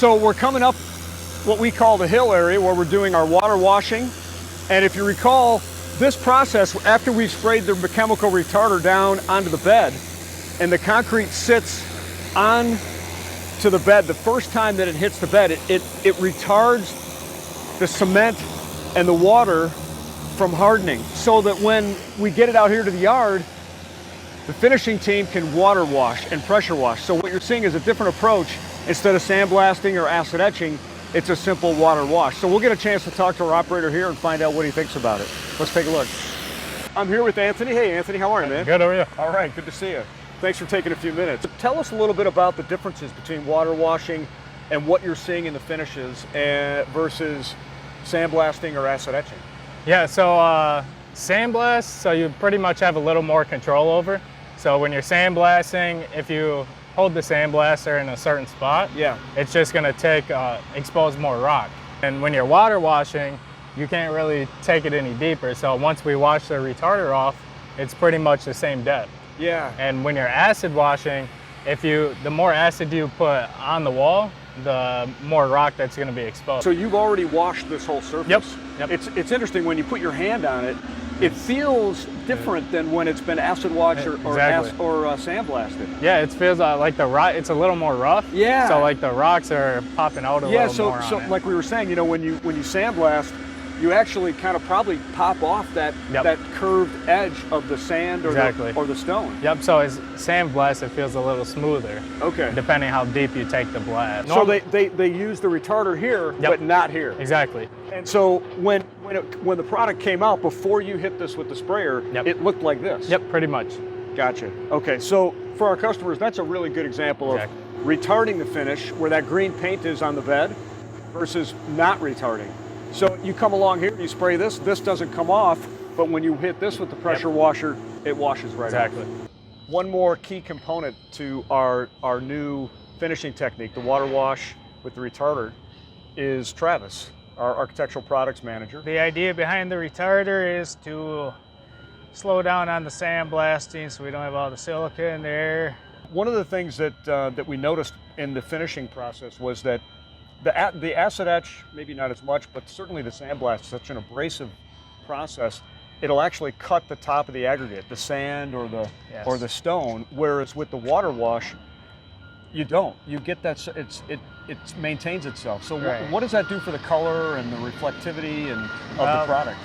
So we're coming up what we call the hill area where we're doing our water washing. And if you recall, this process, after we've sprayed the chemical retarder down onto the bed and the concrete sits on to the bed, the first time that it hits the bed, it retards the cement and the water from hardening, so that when we get it out here to the yard, the finishing team can water wash and pressure wash. So what you're seeing is a different approach. Instead of sandblasting or acid etching, it's a simple water wash. So we'll get a chance to talk to our operator here and find out what he thinks about it. Let's take a look. I'm here with Anthony. Hey Anthony, how are you, man? Good, how are you? All right, good to see you. Thanks for taking a few minutes. Tell us a little bit about the differences between water washing and what you're seeing in the finishes versus sandblasting or acid etching. Yeah, so sandblast, so you pretty much have a little more control over. So when you're sandblasting, if you hold the sandblaster in a certain spot, it's just gonna expose more rock. And when you're water washing, you can't really take it any deeper. So once we wash the retarder off, it's pretty much the same depth. Yeah. And when you're acid washing, the more acid you put on the wall, the more rock that's going to be exposed. So you've already washed this whole surface. Yep. It's interesting when you put your hand on it. It feels different than when it's been acid washed or sandblasted. Yeah, it feels like the rock. It's a little more rough. Yeah. So like the rocks are popping out a little more. So like we were saying, you know, when you sandblast, you actually kind of probably pop off that curved edge of the sand or the stone. Yep. So as sandblast, it feels a little smoother. Okay. Depending how deep you take the blast. So they use the retarder here, but not here. Exactly. And so when the product came out, before you hit this with the sprayer, it looked like this. Yep. Pretty much. Gotcha. Okay. So for our customers, that's a really good example of retarding the finish, where that green paint is on the bed, versus not retarding. So you come along here, you spray this doesn't come off, but when you hit this with the pressure washer, it washes right off. Exactly. One more key component to our new finishing technique, the water wash with the retarder, is Travis, our architectural products manager. The idea behind the retarder is to slow down on the sandblasting so we don't have all the silica in there. One of the things that we noticed in the finishing process was that the acid etch, maybe not as much, but certainly the sandblast is such an abrasive process. It'll actually cut the top of the aggregate, the sand or the stone. Whereas with the water wash, you don't. You get that. It maintains itself. So what does that do for the color and the reflectivity of the product?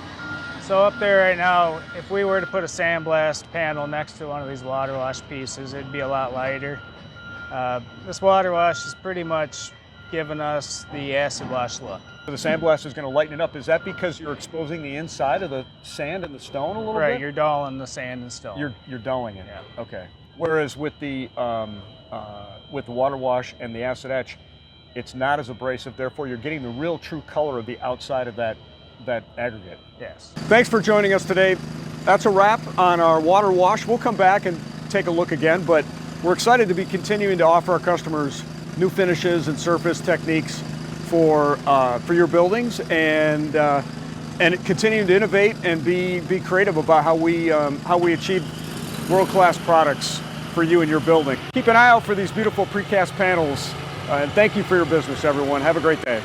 So up there right now, if we were to put a sandblast panel next to one of these water wash pieces, it'd be a lot lighter. This water wash is pretty much giving us the acid wash look. So the sandblast is going to lighten it up. Is that because you're exposing the inside of the sand and the stone a little bit? Right, you're dulling the sand and stone. You're dulling it. Yeah. Okay. Whereas with the water wash and the acid etch, it's not as abrasive. Therefore, you're getting the real true color of the outside of that aggregate. Yes. Thanks for joining us today. That's a wrap on our water wash. We'll come back and take a look again, but we're excited to be continuing to offer our customers new finishes and surface techniques for your buildings, and continuing to innovate and be creative about how we achieve world-class products for you and your building. Keep an eye out for these beautiful precast panels, and thank you for your business, everyone. Have a great day.